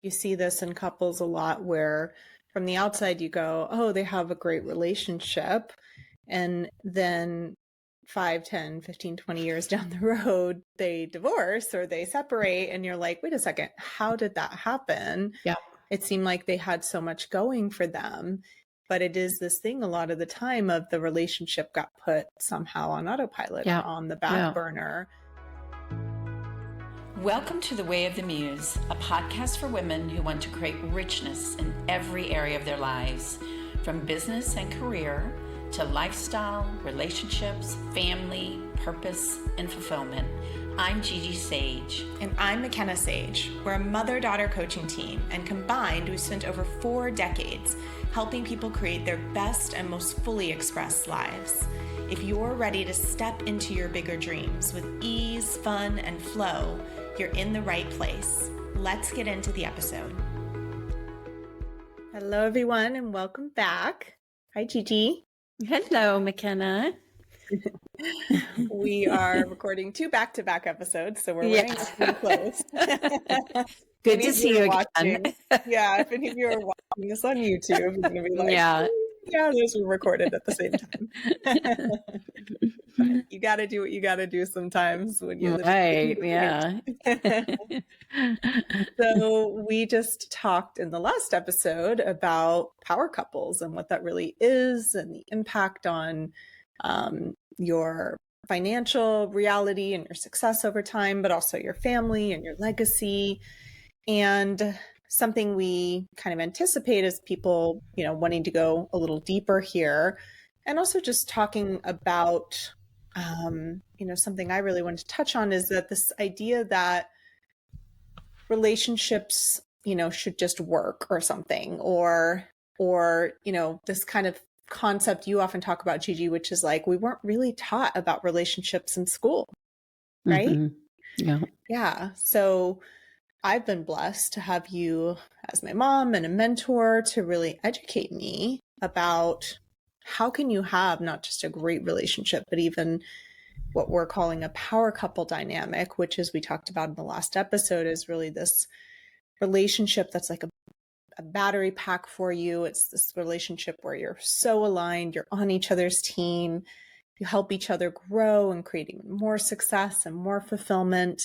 you see this in couples a lot where from the outside you go, oh, they have a great relationship. And then 5, 10, 15, 20 years down the road, they divorce or they separate. And you're like, wait a second, how did that happen? Yeah. It seemed like they had so much going for them. But it is this thing a lot of the time of the relationship got put somehow on autopilot or on the back burner. Welcome to The Way of the Muse, a podcast for women who want to create richness in every area of their lives, from business and career to lifestyle, relationships, family, purpose, and fulfillment. I'm Gigi Sage. And I'm Makena Sage. We're a mother-daughter coaching team, and combined, we've spent over 4 decades helping people create their best and most fully expressed lives. If you're ready to step into your bigger dreams with ease, fun, and flow, you're in the right place. Let's get into the episode. Hello, everyone, and welcome back. Hi, Gigi. Hello, McKenna. We are recording 2 back-to-back episodes, so we're running pretty close. Good to see you again. Yeah, if any of you are watching this on YouTube, you're going to be like, yeah, those were recorded at the same time. You got to do what you got to do sometimes when you live. Yeah. So we just talked in the last episode about power couples and what that really is and the impact on your financial reality and your success over time, but also your family and your legacy. And something we kind of anticipate as people, wanting to go a little deeper here, and also just talking about, something I really wanted to touch on is that this idea that relationships, should just work or something, or, this kind of concept you often talk about, Gigi, which is like, we weren't really taught about relationships in school, right? Mm-hmm. Yeah. So I've been blessed to have you as my mom and a mentor to really educate me about how can you have not just a great relationship, but even what we're calling a power couple dynamic, which, as we talked about in the last episode, is really this relationship that's like a battery pack for you. It's this relationship where you're so aligned, you're on each other's team, you help each other grow and create even more success and more fulfillment.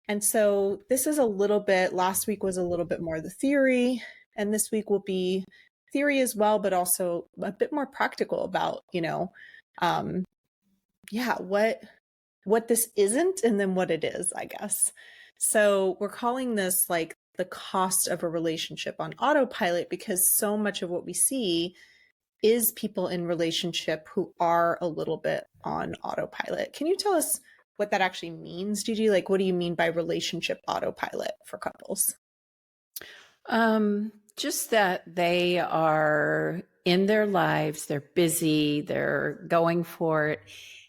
And so this is a little bit, last week was a little bit more the theory, and this week will be theory as well, but also a bit more practical about, what this isn't and then what it is, I guess. So we're calling this like the cost of a relationship on autopilot, because so much of what we see is people in relationship who are a little bit on autopilot. Can you tell us what that actually means, Gigi? Like, what do you mean by relationship autopilot for couples? Just that they are in their lives, they're busy, they're going for it.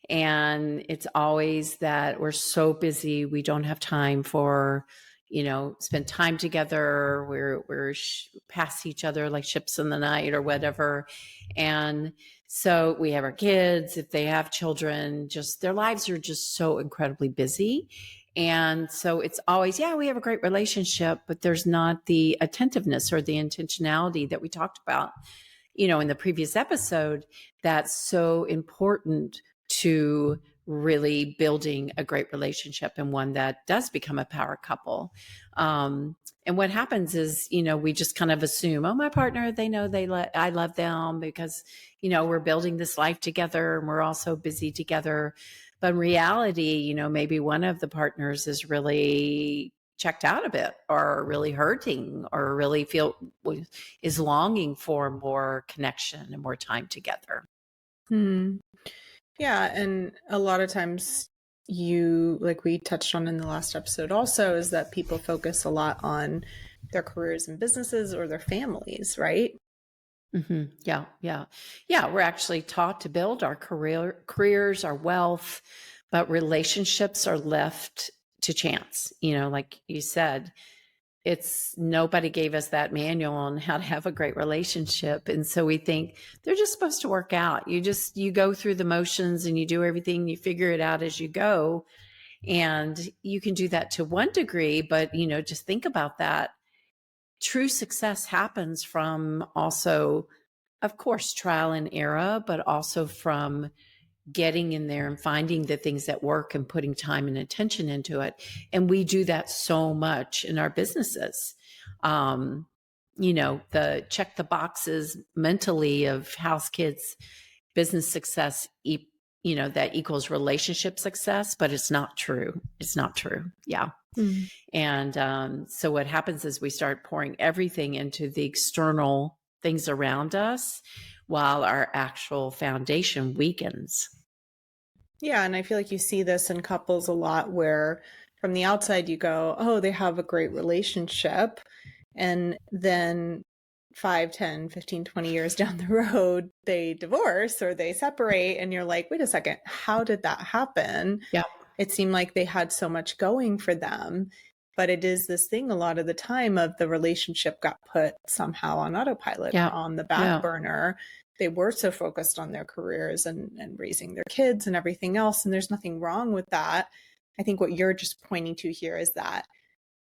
And it's always that we're so busy, we don't have time for, spend time together. We're past each other like ships in the night or whatever. And so we have our kids, if they have children, just their lives are just so incredibly busy. And so it's always, we have a great relationship, but there's not the attentiveness or the intentionality that we talked about, in the previous episode, that's so important to really building a great relationship and one that does become a power couple. And what happens is, we just kind of assume, oh, my partner, they know I love them because, we're building this life together and we're all so busy together. But in reality, maybe one of the partners is really checked out a bit or really hurting or really is longing for more connection and more time together. Yeah. And a lot of times like we touched on in the last episode also, is that people focus a lot on their careers and businesses or their families, right? Mm-hmm. Yeah. We're actually taught to build our careers, our wealth, but relationships are left to chance. Like you said, nobody gave us that manual on how to have a great relationship. And so we think they're just supposed to work out. You go through the motions and you do everything, you figure it out as you go. And you can do that to one degree, but just think about that. true success happens from also, of course, trial and error, but also from getting in there and finding the things that work and putting time and attention into it. And we do that so much in our businesses. The check the boxes mentally of house kids, business success, that equals relationship success, but it's not true. It's not true. Yeah. Mm-hmm. And so what happens is we start pouring everything into the external things around us while our actual foundation weakens. Yeah. And I feel like you see this in couples a lot where from the outside you go, oh, they have a great relationship. And then 5, 10, 15, 20 years down the road, they divorce or they separate. And you're like, wait a second, how did that happen? Yeah. It seemed like they had so much going for them. But it is this thing a lot of the time of the relationship got put somehow on autopilot or on the back burner. They were so focused on their careers and raising their kids and everything else. And there's nothing wrong with that. I think what you're just pointing to here is that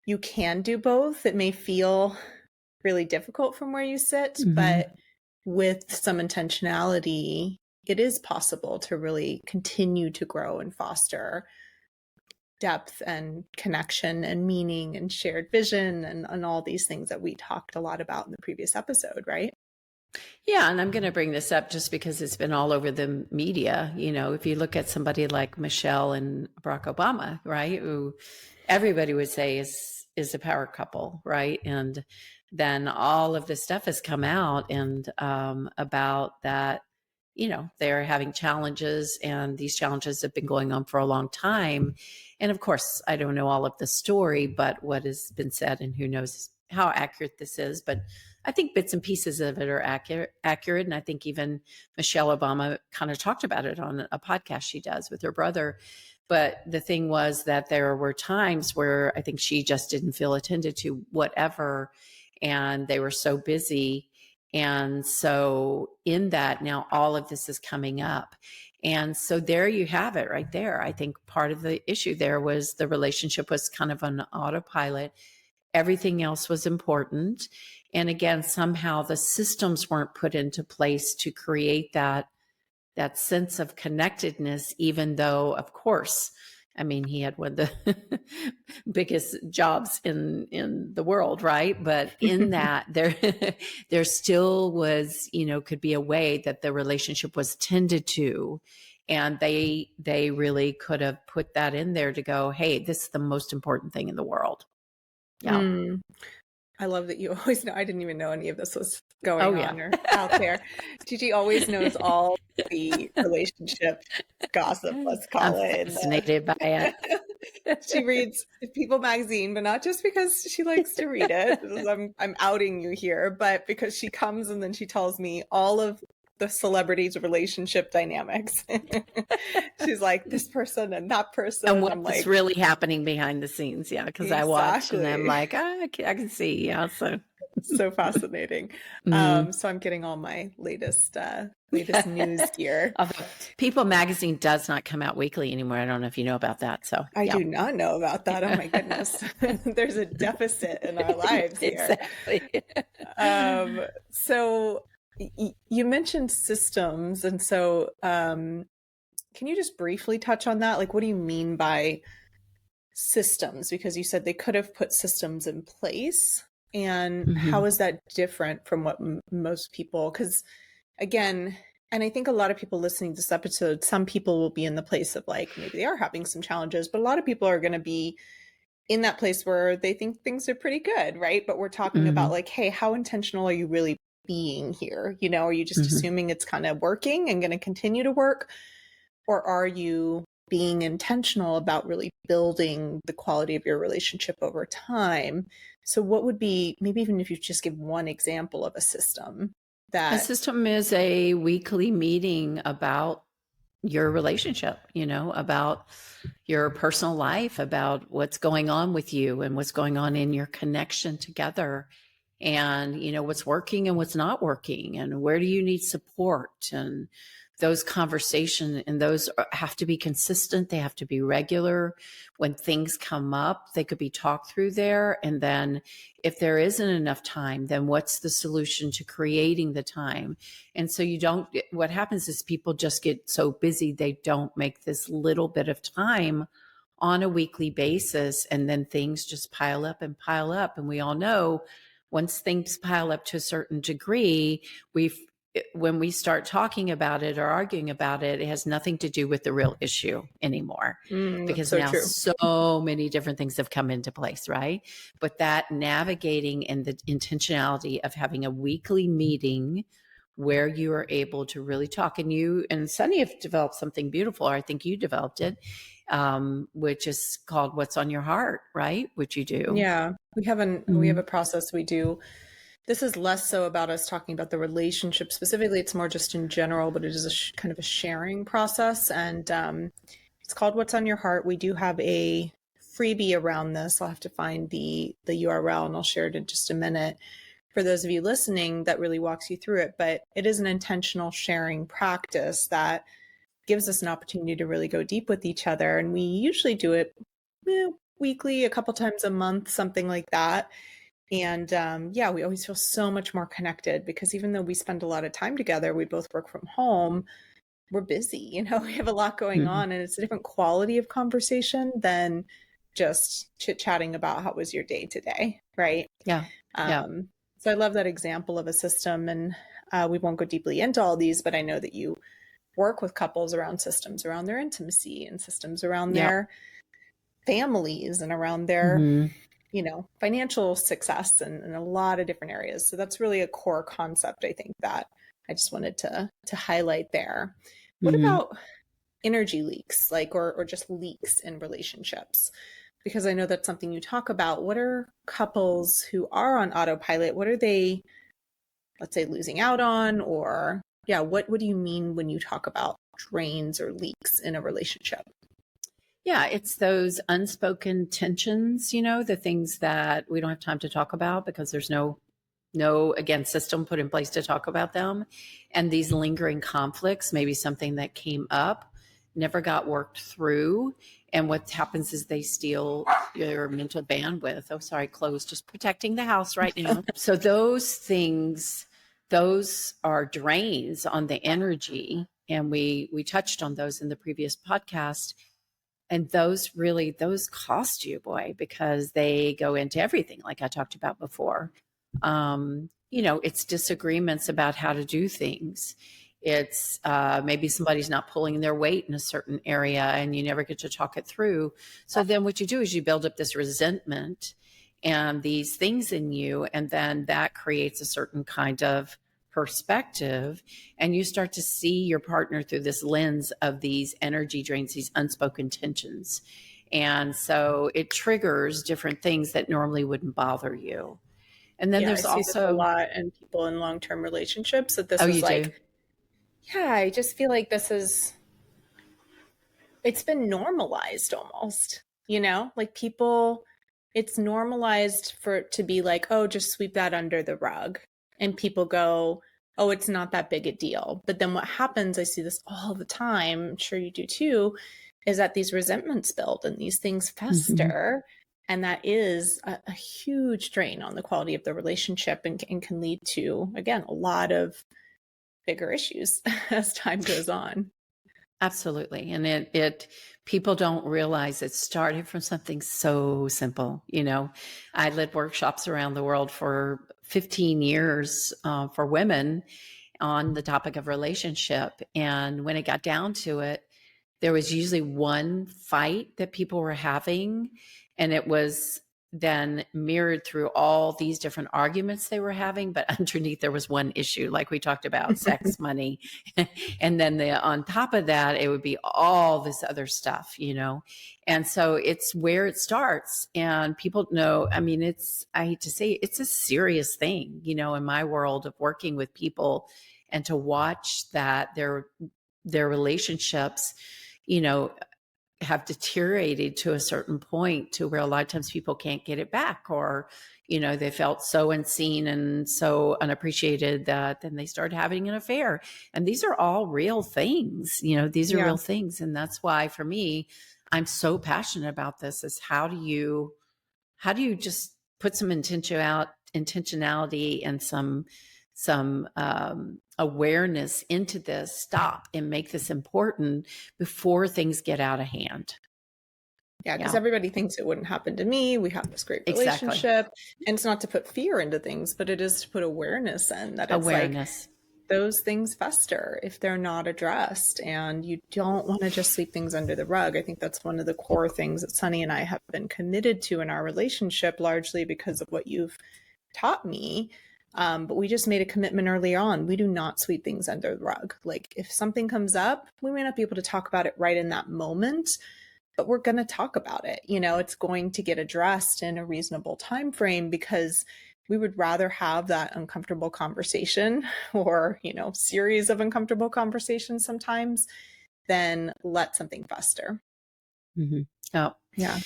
you can do both. It may feel really difficult from where you sit, but with some intentionality, it is possible to really continue to grow and foster depth and connection and meaning and shared vision and all these things that we talked a lot about in the previous episode, right? Yeah. And I'm going to bring this up just because it's been all over the media. If you look at somebody like Michelle and Barack Obama, right, who everybody would say is a power couple, right? And then all of this stuff has come out and about that, they're having challenges, and these challenges have been going on for a long time. And of course, I don't know all of the story, but what has been said, and who knows how accurate this is, but I think bits and pieces of it are accurate. And I think even Michelle Obama kind of talked about it on a podcast she does with her brother. But the thing was that there were times where I think she just didn't feel attended to, whatever, and they were so busy. And so in that, now all of this is coming up. And so there you have it right there. I think part of the issue there was the relationship was kind of on autopilot. Everything else was important. And again, somehow the systems weren't put into place to create that sense of connectedness, even though, of course, I mean, he had one of the biggest jobs in the world, right? But in that, there still was, could be a way that the relationship was tended to, and they really could have put that in there to go, hey, this is the most important thing in the world. Yeah. I love that you always know. I didn't even know any of this was going on or out there. Gigi always knows all the relationship gossip, let's call it. Fascinated by it. She reads People magazine, but not just because she likes to read it. I'm outing you here, but because she comes and then she tells me all of the celebrities' relationship dynamics. She's like, this person and that person. And what's really happening behind the scenes. Yeah. Because I watch and I'm like, I can see. Yeah. So fascinating. So I'm getting all my latest news here. People magazine does not come out weekly anymore. I don't know if you know about that. So I do not know about that. Oh my goodness. There's a deficit in our lives here. Exactly. So you mentioned systems. And so can you just briefly touch on that? Like, what do you mean by systems? Because you said they could have put systems in place. And how is that different from what most people, because again, and I think a lot of people listening to this episode, some people will be in the place of like, maybe they are having some challenges, but a lot of people are going to be in that place where they think things are pretty good, right? But we're talking about like, hey, how intentional are you really being here? Are you just assuming it's kind of working and going to continue to work? Or are you being intentional about really building the quality of your relationship over time? So what would be, maybe even if you just give one example of a system that... A system is a weekly meeting about your relationship, about your personal life, about what's going on with you and what's going on in your connection together, and, what's working and what's not working, and where do you need support, and those conversations, and those have to be consistent. They have to be regular. When things come up, they could be talked through there. And then if there isn't enough time, then what's the solution to creating the time? And so what happens is people just get so busy, they don't make this little bit of time on a weekly basis. And then things just pile up and pile up. And we all know once things pile up to a certain degree, when we start talking about it or arguing about it, it has nothing to do with the real issue anymore, because so now true. so many different things have come into place, right? But that navigating and the intentionality of having a weekly meeting where you are able to really talk, and you and Sunny have developed something beautiful, or I think you developed it, which is called What's on Your Heart, right? Which you do. Yeah, we have a process we do. This is less so about us talking about the relationship specifically. It's more just in general, but it is a kind of a sharing process. And it's called What's on Your Heart. We do have a freebie around this. I'll have to find the URL and I'll share it in just a minute for those of you listening that really walks you through it. But it is an intentional sharing practice that gives us an opportunity to really go deep with each other. And we usually do it weekly, a couple times a month, something like that. And yeah, we always feel so much more connected because even though we spend a lot of time together, we both work from home, we're busy, we have a lot going on, and it's a different quality of conversation than just chit-chatting about how was your day today, right? Yeah. So I love that example of a system, and we won't go deeply into all these, but I know that you work with couples around systems around their intimacy and systems around their families and around their financial success and a lot of different areas. So that's really a core concept, I think, that I just wanted to highlight there. What about energy leaks, or just leaks in relationships? Because I know that's something you talk about. What are couples who are on autopilot? What are they, let's say, losing out on? Or what do you mean when you talk about drains or leaks in a relationship? Yeah, it's those unspoken tensions, the things that we don't have time to talk about because there's no again, system put in place to talk about them. And these lingering conflicts, maybe something that came up, never got worked through. And what happens is they steal your mental bandwidth. Oh, sorry, Chloe's just protecting the house right now. So those things, those are drains on the energy. And we touched on those in the previous podcast. And those cost you, boy, because they go into everything, like I talked about before. It's disagreements about how to do things. It's maybe somebody's not pulling their weight in a certain area and you never get to talk it through. So then what you do is you build up this resentment and these things in you, and then that creates a certain kind of perspective, and you start to see your partner through this lens of these energy drains, these unspoken tensions. And so it triggers different things that normally wouldn't bother you. And then there's I see also this a lot in people in long-term relationships that this is do? I just feel like it's been normalized almost, like people, it's normalized for it to be like, oh, just sweep that under the rug. And people go, oh, it's not that big a deal. But then what happens, I see this all the time, I'm sure you do too, is that these resentments build and these things fester. And that is a huge drain on the quality of the relationship and can lead to, again, a lot of bigger issues as time goes on. Absolutely. And it people don't realize it started from something so simple. I led workshops around the world for 15 years for women on the topic of relationship. And when it got down to it, there was usually one fight that people were having, and it was then mirrored through all these different arguments they were having, but underneath there was one issue, like we talked about, sex, money. And then on top of that, it would be all this other stuff, And so it's where it starts. And people know, I hate to say it's a serious thing, in my world of working with people, and to watch that their relationships, have deteriorated to a certain point to where a lot of times people can't get it back, or, you know, they felt so unseen and so unappreciated that then they started having an affair. And these are all real things, you know, these are real things. And that's why for me, I'm so passionate about this, is how do you just put some intentionality and some awareness into this, stop and make this important before things get out of hand. Yeah, because everybody thinks it wouldn't happen to me. We have this great relationship. Exactly. And it's not to put fear into things, but it is to put awareness in, that it's like those things fester if they're not addressed, and you don't want to just sweep things under the rug. I think that's one of the core things that Sunny and I have been committed to in our relationship, largely because of what you've taught me. But we just made a commitment early on. We do not sweep things under the rug. Like, if something comes up, we may not be able to talk about it right in that moment, but we're going to talk about it. You know, it's going to get addressed in a reasonable time frame, because we would rather have that uncomfortable conversation, or, you know, series of uncomfortable conversations sometimes, than let something fester. Mm-hmm. Oh, yeah.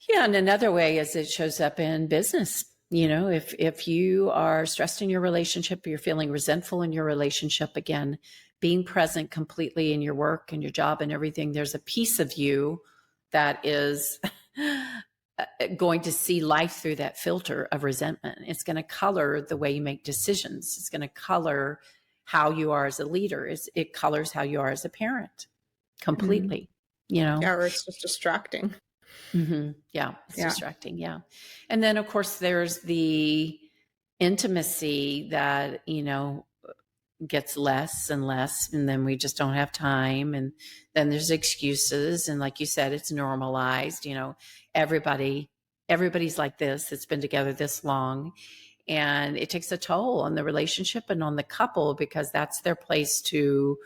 Yeah. And another way is it shows up in business. You know, if you are stressed in your relationship, or you're feeling resentful in your relationship, again, being present completely in your work and your job and everything, there's a piece of you that is going to see life through that filter of resentment. It's going to color the way you make decisions. It's going to color how you are as a leader. It colors how you are as a parent completely, you know? Yeah, or it's just distracting. Mm-hmm. Yeah, it's distracting. Yeah. And then, of course, there's the intimacy that, you know, gets less and less, and then we just don't have time. And then there's excuses. And like you said, it's normalized, you know, everybody's like this. It's been together this long. And it takes a toll on the relationship and on the couple, because that's their place to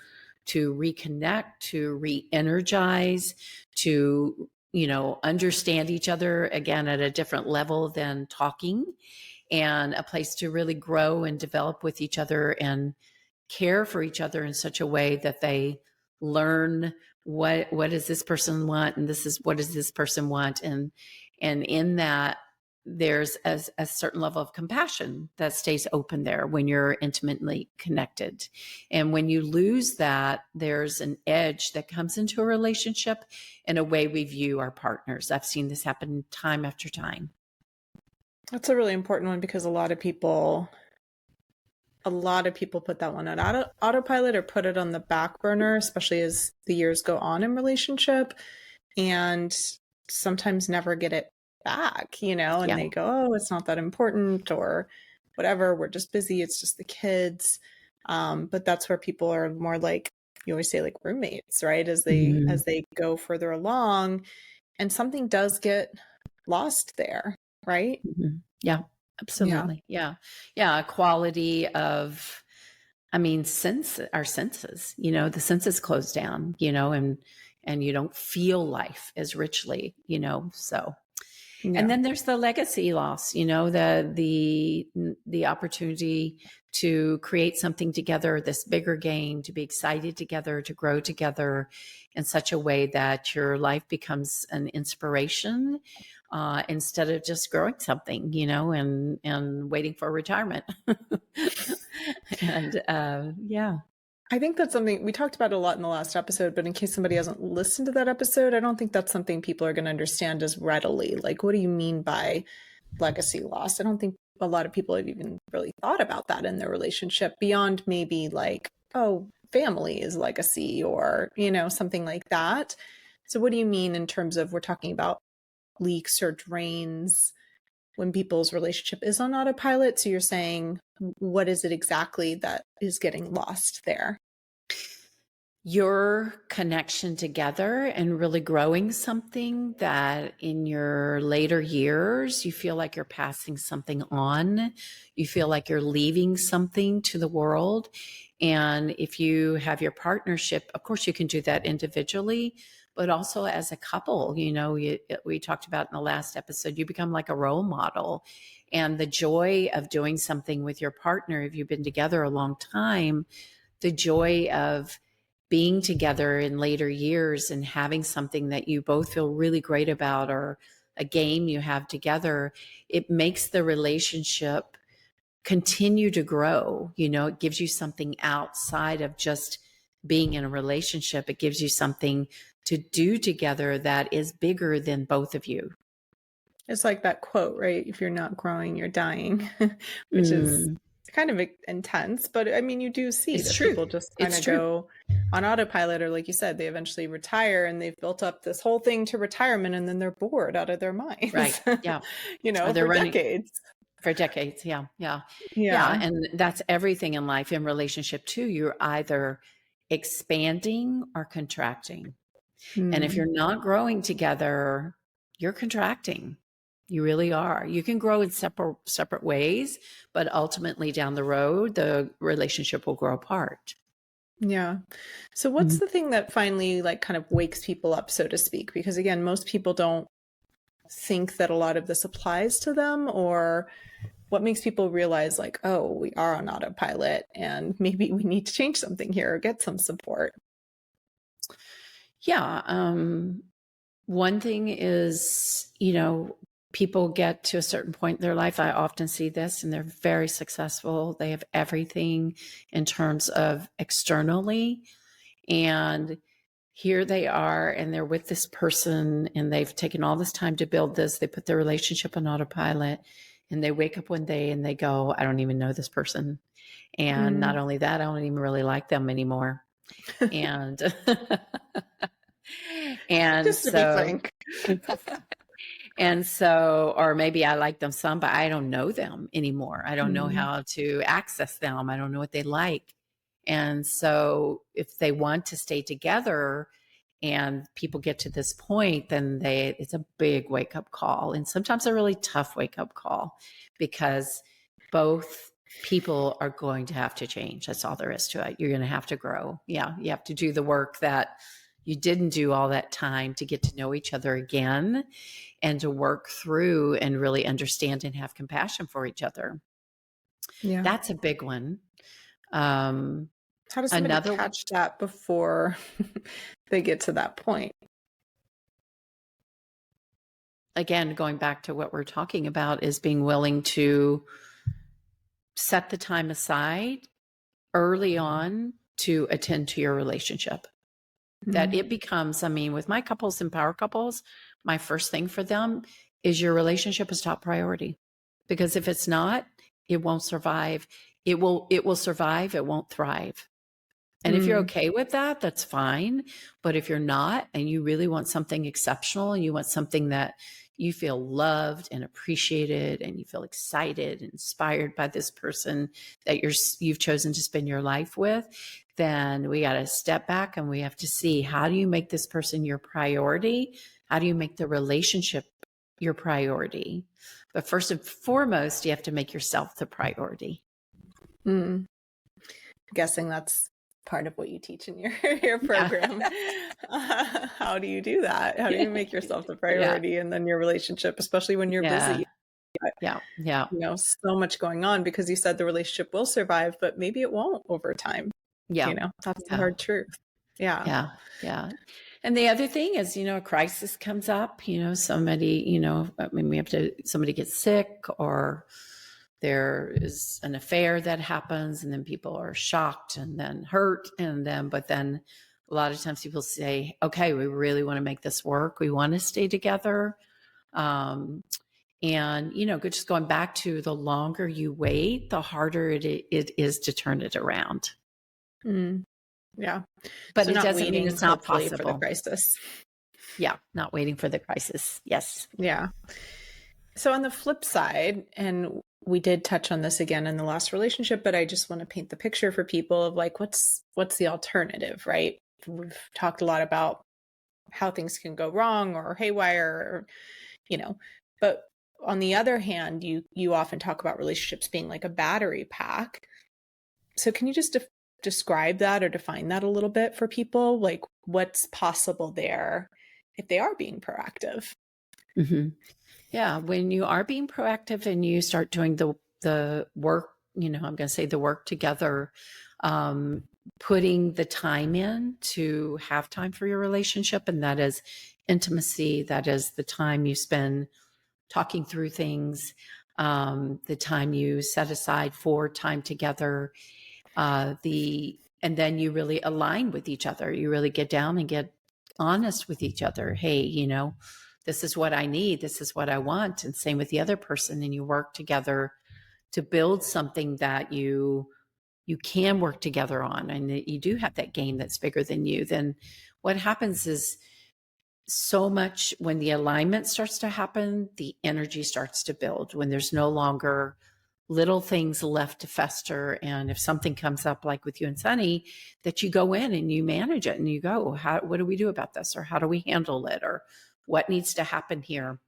reconnect, to re-energize, to, you know, understand each other again at a different level than talking, and a place to really grow and develop with each other and care for each other in such a way that they learn what does this person want, and what does this person want, and in that there's a certain level of compassion that stays open there when you're intimately connected. And when you lose that, there's an edge that comes into a relationship and a way we view our partners. I've seen this happen time after time. That's a really important one, because a lot of people put that one on autopilot, or put it on the back burner, especially as the years go on in relationship, and sometimes never get it back, you know, and they go, oh, it's not that important, or whatever, we're just busy, it's just the kids. But that's where people are more like, you always say, like roommates, right? As they go further along, and something does get lost there, right? Mm-hmm. Yeah, absolutely. Yeah. A quality of, I mean, our senses, you know, the senses close down, you know, and you don't feel life as richly, you know, so. Yeah. And then there's the legacy loss, you know, the opportunity to create something together, this bigger game, to be excited together, to grow together in such a way that your life becomes an inspiration, instead of just growing something, you know, and waiting for retirement. And I think that's something we talked about a lot in the last episode, but in case somebody hasn't listened to that episode, I don't think that's something people are going to understand as readily. Like, what do you mean by legacy loss? I don't think a lot of people have even really thought about that in their relationship, beyond maybe like, oh, family is legacy, or, you know, something like that. So what do you mean in terms of, we're talking about leaks or drains when people's relationship is on autopilot? So you're saying, what is it exactly that is getting lost there? Your connection together and really growing something that in your later years, you feel like you're passing something on. You feel like you're leaving something to the world. And if you have your partnership, of course, you can do that individually, but also as a couple. You know, we talked about in the last episode, you become like a role model. And the joy of doing something with your partner, if you've been together a long time, the joy of being together in later years and having something that you both feel really great about, or a game you have together, it makes the relationship continue to grow. It gives you something outside of just being in a relationship. It gives you something to do together that is bigger than both of you. It's like that quote, right? If you're not growing, you're dying, which is kind of intense, but I mean, you do see It's that true. people just kind of go on autopilot, or like you said, they eventually retire and they've built up this whole thing to retirement, and then they're bored out of their minds. Right. Yeah. For decades. For decades. Yeah. Yeah. Yeah. And that's everything in life. In relationship too, you're either expanding or contracting. And if you're not growing together, you're contracting. You really are. You can grow in separate ways, but ultimately down the road, the relationship will grow apart. Yeah. So what's the thing that finally like kind of wakes people up, so to speak? Because again, most people don't think that a lot of this applies to them, or what makes people realize like, oh, we are on autopilot and maybe we need to change something here or get some support? Yeah. One thing is, people get to a certain point in their life. I often see this, and they're very successful. They have everything in terms of externally. And here they are, and they're with this person, and they've taken all this time to build this. They put their relationship on autopilot, and they wake up one day and they go, I don't even know this person. And not only that, I don't even really like them anymore. And Just to be frank. And so, or maybe I like them some, but I don't know them anymore. I don't know how to access them. I don't know what they like. And so if they want to stay together and people get to this point, then it's a big wake up call. And sometimes a really tough wake up call, because both people are going to have to change. That's all there is to it. You're going to have to grow. Yeah. You have to do the work that you didn't do all that time to get to know each other again, and to work through and really understand and have compassion for each other. Yeah. That's a big one. How does somebody catch that before they get to that point? Again, going back to what we're talking about, is being willing to set the time aside early on to attend to your relationship. That it becomes, with my couples and power couples, my first thing for them is your relationship is top priority. Because if it's not, it won't survive. It will survive, it won't thrive. And if you're okay with that, that's fine. But if you're not, and you really want something exceptional, and you want something that you feel loved and appreciated, and you feel excited and inspired by this person that you've chosen to spend your life with, then we got to step back and we have to see, how do you make this person your priority? How do you make the relationship your priority? But first and foremost, you have to make yourself the priority. I'm guessing that's part of what you teach in your program. How do you do that? How do you make yourself the priority and then your relationship, especially when you're busy? Yeah. So much going on, because you said the relationship will survive, but maybe it won't over time. That's the hard truth. Yeah. And the other thing is, a crisis comes up, somebody, somebody gets sick, or there is an affair that happens, and then people are shocked and then hurt. But then a lot of times people say, okay, we really want to make this work. We want to stay together. And, just going back to, the longer you wait, the harder it is to turn it around. Yeah. But it doesn't mean it's not possible. For the crisis. Yeah. Not waiting for the crisis. Yes. Yeah. So on the flip side, and we did touch on this again in the last relationship, but I just want to paint the picture for people of like, what's the alternative, right? We've talked a lot about how things can go wrong or haywire, or, but on the other hand, you often talk about relationships being like a battery pack. So can you just describe that or define that a little bit for people? Like, what's possible there if they are being proactive? Yeah. When you are being proactive and you start doing the work, I'm going to say the work together, putting the time in to have time for your relationship. And that is intimacy. That is the time you spend talking through things, the time you set aside for time together, and then you really align with each other. You really get down and get honest with each other. Hey, this is what I need. This is what I want. And same with the other person. And you work together to build something that you can work together on, and that you do have that game that's bigger than you. Then what happens is, so much when the alignment starts to happen, the energy starts to build when there's no longer little things left to fester. And if something comes up, like with you and Sunny, that you go in and you manage it and you go, what do we do about this? Or how do we handle it? Or what needs to happen here?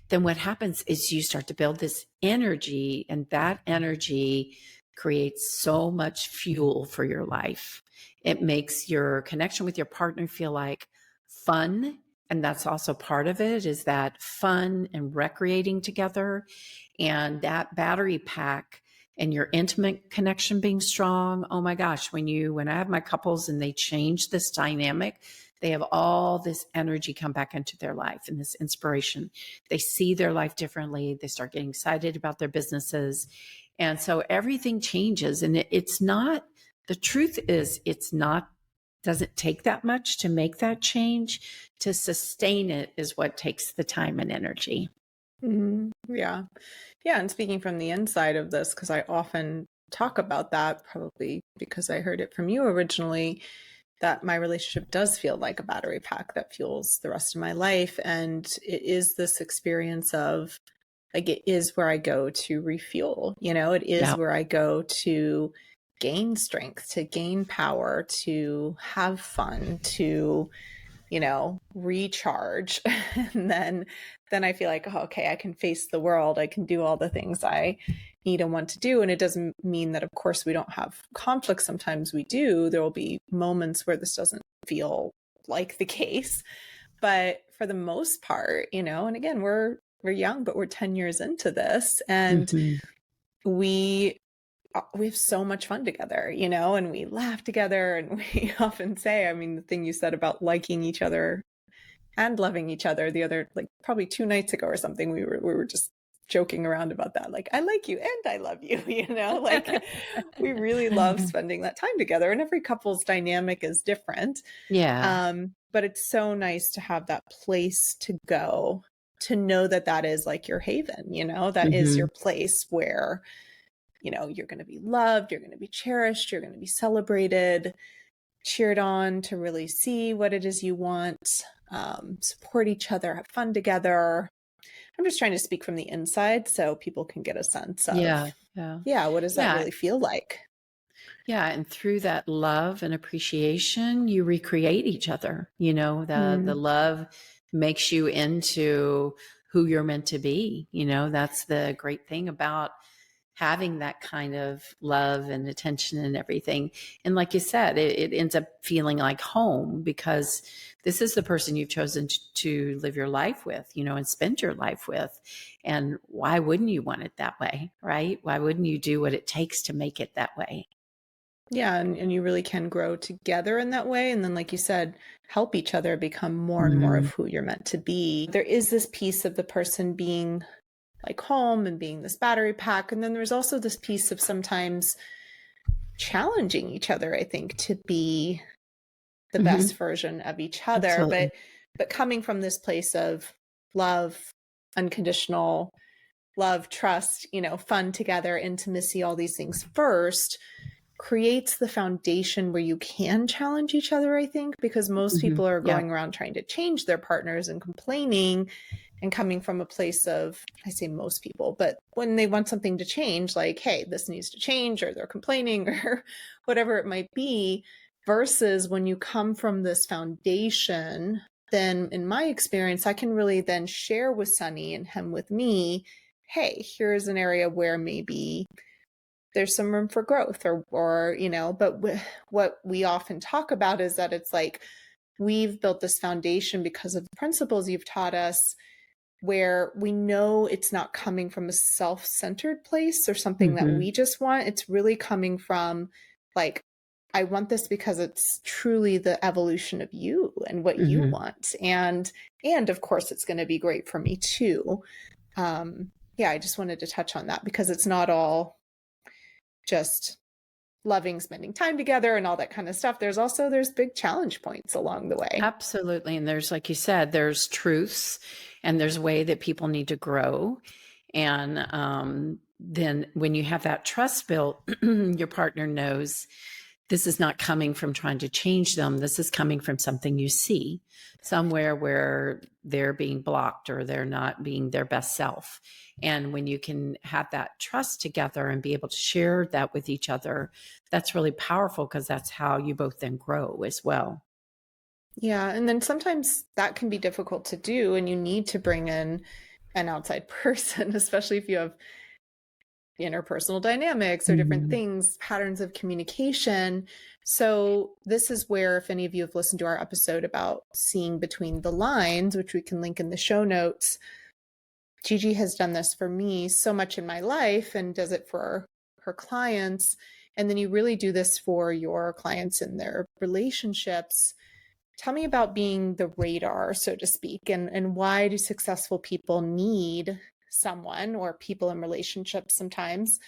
Then what happens is you start to build this energy, and that energy creates so much fuel for your life. It makes your connection with your partner feel like fun. And that's also part of it, is that fun and recreating together, and that battery pack and your intimate connection being strong. Oh my gosh, when I have my couples and they change this dynamic, they have all this energy come back into their life and this inspiration. They see their life differently. They start getting excited about their businesses. And so everything changes. And it's not, the truth is, doesn't take that much to make that change. To sustain it is what takes the time and energy. Yeah. Yeah. And speaking from the inside of this, because I often talk about that, probably because I heard it from you originally, that my relationship does feel like a battery pack that fuels the rest of my life. And it is this experience of, like, it is where I go to refuel, it is where I go to gain strength, to gain power, to have fun, to, recharge. And then I feel like, oh, okay, I can face the world. I can do all the things I need and want to do. And it doesn't mean that, of course, we don't have conflict. Sometimes we do. There will be moments where this doesn't feel like the case. But for the most part, and again, we're young, but we're 10 years into this, and we have so much fun together, and we laugh together. And we often say, the thing you said about liking each other and loving each other the other, like probably 2 nights ago or something, we were just joking around about that. Like, I like you and I love you, like we really love spending that time together, and every couple's dynamic is different. Yeah. But it's so nice to have that place to go, to know that is like your haven, that is your place where, you're going to be loved, you're going to be cherished, you're going to be celebrated, cheered on, to really see what it is you want, support each other, have fun together. I'm just trying to speak from the inside so people can get a sense of, what does that really feel like? Yeah. And through that love and appreciation, you recreate each other. The love makes you into who you're meant to be. That's the great thing about having that kind of love and attention and everything. And like you said, it ends up feeling like home, because this is the person you've chosen to live your life with, and spend your life with. And why wouldn't you want it that way, right? Why wouldn't you do what it takes to make it that way? Yeah. And you really can grow together in that way. And then, like you said, help each other become more and more of who you're meant to be. There is this piece of the person being like home and being this battery pack. And then there's also this piece of sometimes challenging each other, I think, to be the best version of each other. Absolutely. But coming from this place of love, unconditional love, trust, fun together, intimacy, all these things first, creates the foundation where you can challenge each other, I think, because most people are going around trying to change their partners and complaining, and coming from a place of, I say most people, but when they want something to change, like, hey, this needs to change, or they're complaining, or whatever it might be, versus when you come from this foundation, then in my experience, I can really then share with Sunny and him with me, hey, here's an area where maybe there's some room for growth, or but what we often talk about is that it's like, we've built this foundation because of the principles you've taught us, where we know it's not coming from a self-centered place or something that we just want. It's really coming from, like, I want this because it's truly the evolution of you and what you want. And of course, it's going to be great for me too. Yeah, I just wanted to touch on that because it's not all just loving spending time together and all that kind of stuff. There's big challenge points along the way. Absolutely. And there's, like you said, there's truths and there's a way that people need to grow. And then when you have that trust built, your partner knows this is not coming from trying to change them. This is coming from something you see somewhere where they're being blocked or they're not being their best self. And when you can have that trust together and be able to share that with each other, that's really powerful because that's how you both then grow as well. Yeah. And then sometimes that can be difficult to do, and you need to bring in an outside person, especially if you have interpersonal dynamics or different things, patterns of communication. So this is where, if any of you have listened to our episode about seeing between the lines, which we can link in the show notes, Gigi has done this for me so much in my life and does it for her clients. And then you really do this for your clients in their relationships. Tell me about being the radar, so to speak, and why do successful people need someone, or people in relationships sometimes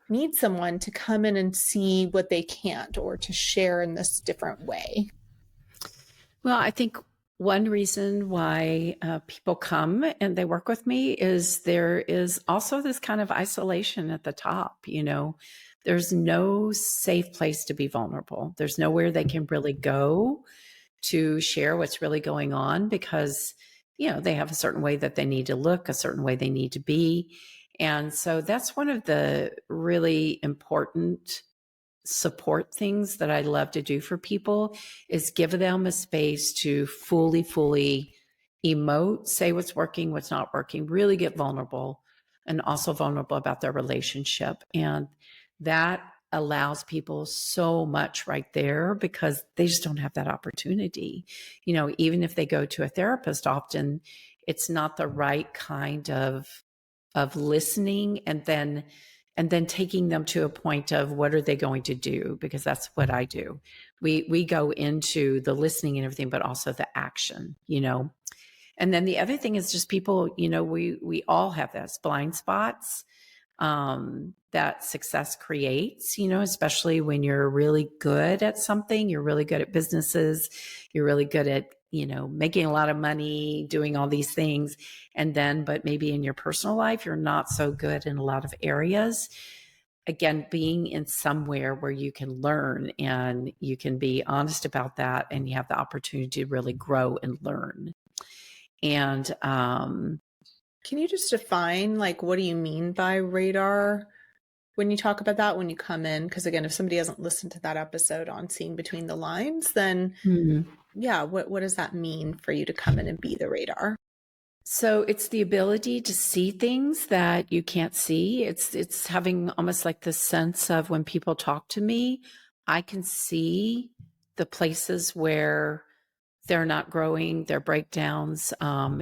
need someone to come in and see what they can't, or to share in this different way? Well, I think one reason why people come and they work with me is there is also this kind of isolation at the top. There's no safe place to be vulnerable. There's nowhere they can really go to share what's really going on because, they have a certain way that they need to look, a certain way they need to be. And so that's one of the really important support things that I love to do for people is give them a space to fully emote, say what's working, what's not working, really get vulnerable, and also vulnerable about their relationship. And that allows people so much right there because they just don't have that opportunity. Even if they go to a therapist, often it's not the right kind of listening and then taking them to a point of what are they going to do? Because that's what I do. We go into the listening and everything, but also the action, And then the other thing is just people, we all have those blind spots that success creates, especially when you're really good at something, you're really good at businesses, you're really good at, making a lot of money, doing all these things. And then, but maybe in your personal life, you're not so good in a lot of areas. Again, being in somewhere where you can learn and you can be honest about that and you have the opportunity to really grow and learn. And, can you just define, what do you mean by radar when you talk about that, when you come in? Because again, if somebody hasn't listened to that episode on seeing between the lines, then yeah, what does that mean for you to come in and be the radar? So it's the ability to see things that you can't see. It's having almost like this sense of when people talk to me, I can see the places where they're not growing, their breakdowns.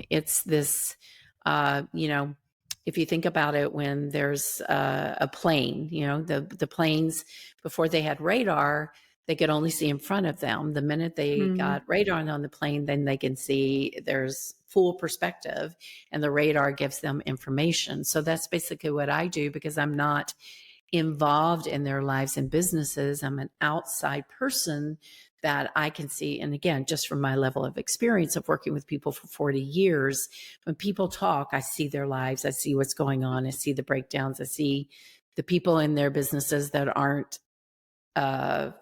It's this, if you think about it, when there's a plane, the planes before they had radar, they could only see in front of them. The minute they got radar on the plane, then they can see there's full perspective and the radar gives them information. So that's basically what I do because I'm not involved in their lives and businesses. I'm an outside person that I can see. And again, just from my level of experience of working with people for 40 years, when people talk, I see their lives, I see what's going on, I see the breakdowns, I see the people in their businesses that aren't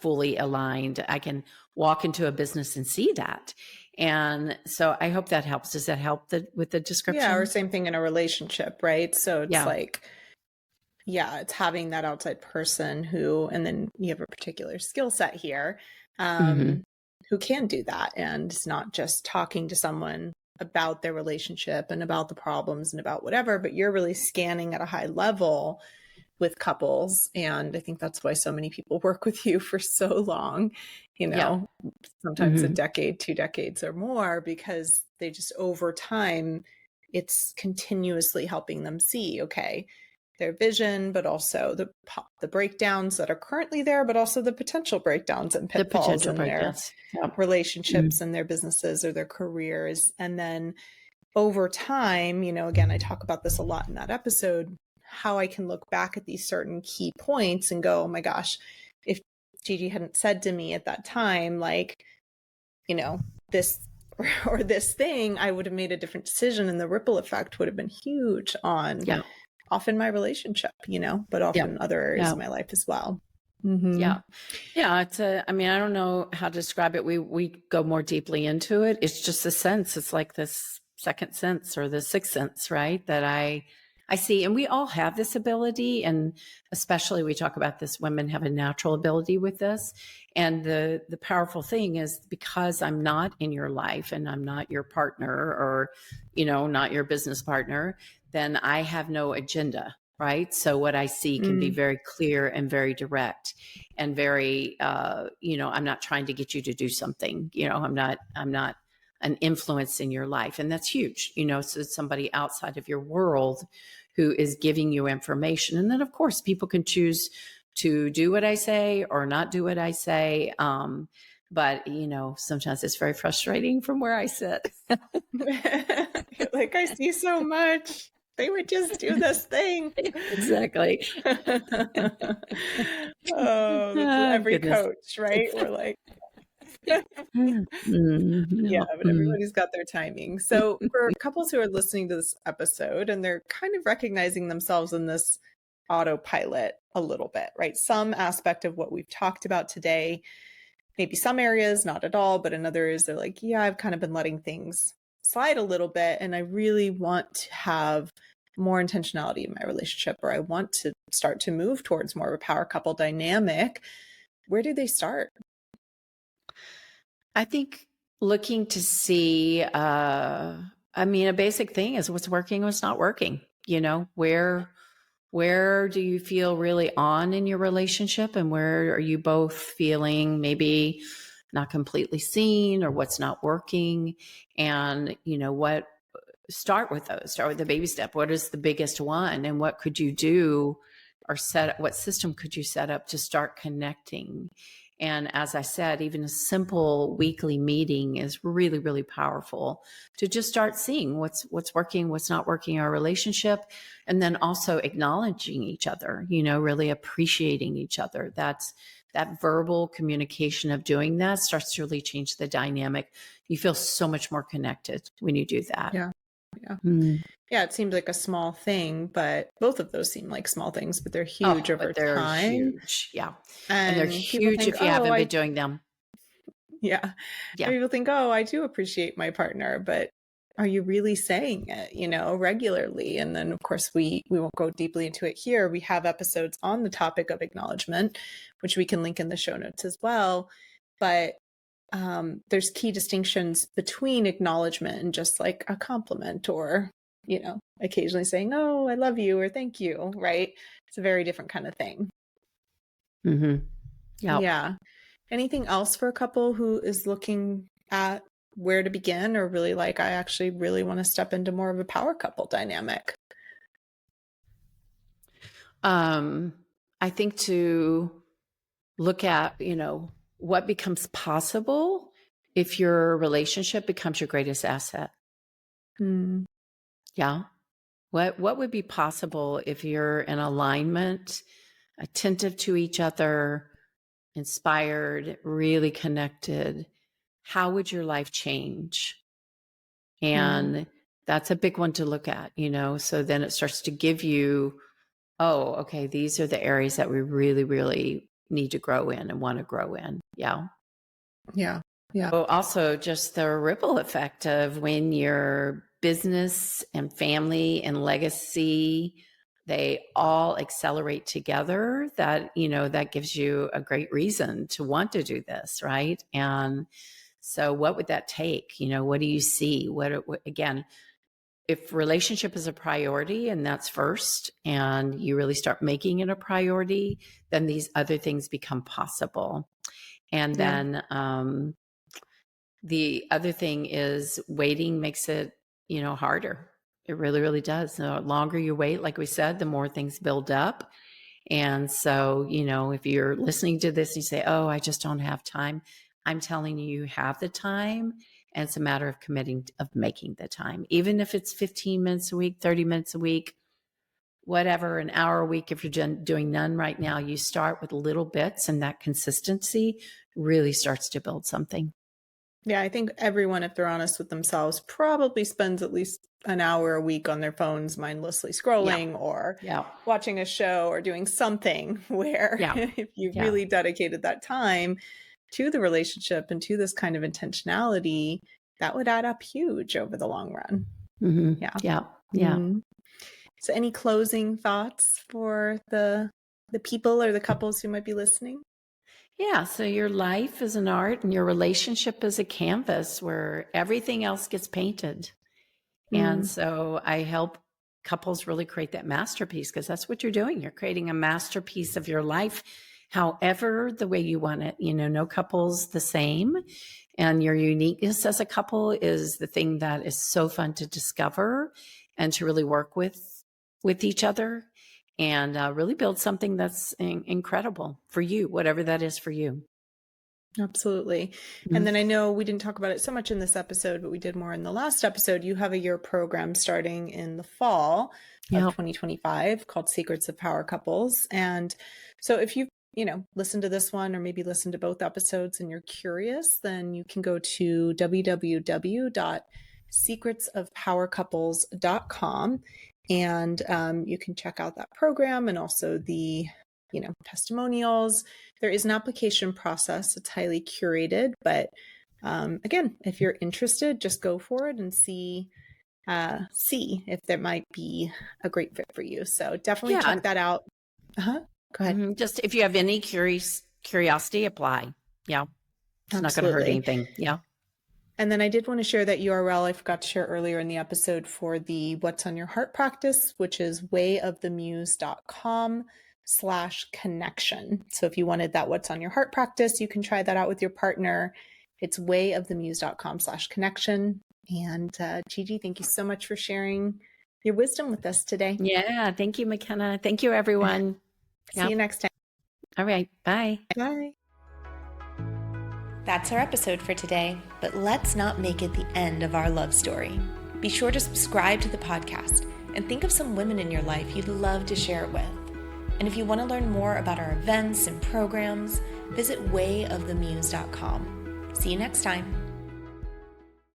fully aligned. I can walk into a business and see that. And so I hope that helps. Does that help with the description? Yeah, or same thing in a relationship, right? So it's it's having that outside person who, and then you have a particular skill set here, who can do that. And it's not just talking to someone about their relationship and about the problems and about whatever, but you're really scanning at a high level with couples. And I think that's why so many people work with you for so long, sometimes a decade, 2 decades or more, because they just over time, it's continuously helping them see, okay, their vision, but also the breakdowns that are currently there, but also the potential breakdowns and pitfalls in their relationships and their businesses or their careers. And then over time, again, I talk about this a lot in that episode, how I can look back at these certain key points and go, oh my gosh, if Gigi hadn't said to me at that time, like, this or this thing, I would have made a different decision, and the ripple effect would have been huge on often my relationship, but often other areas of my life as well. Mm-hmm. Yeah. It's I don't know how to describe it. We go more deeply into it. It's just a sense. It's like this second sense or the sixth sense, right? That I see, and we all have this ability, and especially we talk about this, women have a natural ability with this. And the powerful thing is, because I'm not in your life and I'm not your partner or, not your business partner, then I have no agenda, right? So what I see can be very clear and very direct and very, I'm not trying to get you to do something, I'm not an influence in your life. And that's huge, so it's somebody outside of your world who is giving you information. And then of course people can choose to do what I say or not do what I say. But sometimes it's very frustrating from where I sit. Like, I see so much. They would just do this thing. Exactly. Every coach, right? We're like, yeah, but everybody's got their timing. So for couples who are listening to this episode and they're kind of recognizing themselves in this autopilot a little bit, right? Some aspect of what we've talked about today, maybe some areas, not at all, but in others, they're like, yeah, I've kind of been letting things slide a little bit, and I really want to have more intentionality in my relationship, or I want to start to move towards more of a power couple dynamic. Where do they start? I think looking to see, a basic thing is what's working, what's not working. Where do you feel really on in your relationship, and where are you both feeling maybe not completely seen, or what's not working? And, start with those, start with the baby step. What is the biggest one, and what could you do or what system could you set up to start connecting? And as I said, even a simple weekly meeting is really, really powerful to just start seeing what's working, what's not working in our relationship. And then also acknowledging each other, really appreciating each other. That verbal communication of doing that starts to really change the dynamic. You feel so much more connected when you do that. Yeah. Yeah, it seems like a small thing, but both of those seem like small things, but they're huge over time. Huge. Yeah. And they're huge if you haven't been doing them. Yeah. People think, oh, I do appreciate my partner, but are you really saying it, regularly? And then of course we won't go deeply into it here. We have episodes on the topic of acknowledgement, which we can link in the show notes as well. But there's key distinctions between acknowledgement and just like a compliment, or, occasionally saying, oh, I love you, or thank you, right? It's a very different kind of thing. Mm-hmm. Yeah. Anything else for a couple who is looking at where to begin, or really like, I actually really want to step into more of a power couple dynamic? I think to look at, what becomes possible if your relationship becomes your greatest asset. Yeah. What would be possible if you're in alignment, attentive to each other, inspired, really connected? How would your life change? And that's a big one to look at, so then it starts to give you, oh, okay, these are the areas that we really, really need to grow in and want to grow in. Yeah. Oh, also just the ripple effect of when your business and family and legacy, they all accelerate together, that, that gives you a great reason to want to do this. Right. And so what would that take? What do you see? Again, if relationship is a priority and that's first, and you really start making it a priority, then these other things become possible. And then the other thing is waiting makes it, harder. It really, really does. The longer you wait, like we said, the more things build up. And so, if you're listening to this and you say, oh, I just don't have time, I'm telling you, you have the time. And it's a matter of committing, of making the time, even if it's 15 minutes a week, 30 minutes a week, whatever, an hour a week. If you're doing none right now, you start with little bits, and that consistency really starts to build something. Yeah, I think everyone, if they're honest with themselves, probably spends at least an hour a week on their phones mindlessly scrolling or watching a show or doing something where if you really dedicated that time to the relationship and to this kind of intentionality, that would add up huge over the long run. Mm-hmm. Yeah. Mm-hmm. So any closing thoughts for the people or the couples who might be listening? Yeah. So your life is an art and your relationship is a canvas where everything else gets painted. And so I help couples really create that masterpiece, because that's what you're doing. You're creating a masterpiece of your life, however, the way you want it. No couple's the same. And your uniqueness as a couple is the thing that is so fun to discover and to really work with each other and really build something that's incredible for you, whatever that is for you. Absolutely. And then I know we didn't talk about it so much in this episode, but we did more in the last episode. You have a year program starting in the fall of 2025 called Secrets of Power Couples. And so if you listen to this one or maybe listen to both episodes and you're curious, then you can go to www.secretsofpowercouples.com and you can check out that program and also the testimonials. There is an application process. It's highly curated, but again, if you're interested, just go for it and see if there might be a great fit for you. So definitely check that out. Go ahead. Just if you have any curiosity, apply. Yeah. It's not going to hurt anything. Yeah. And then I did want to share that URL I forgot to share earlier in the episode for the What's on Your Heart practice, which is wayofthemuse.com/connection. So if you wanted that What's on Your Heart practice, you can try that out with your partner. It's wayofthemuse.com/connection. And Gigi, thank you so much for sharing your wisdom with us today. Yeah. Thank you, Makena. Thank you, everyone. See you next time. All right. Bye. Bye. That's our episode for today, but let's not make it the end of our love story. Be sure to subscribe to the podcast and think of some women in your life you'd love to share it with. And if you want to learn more about our events and programs, visit wayofthemuse.com. See you next time.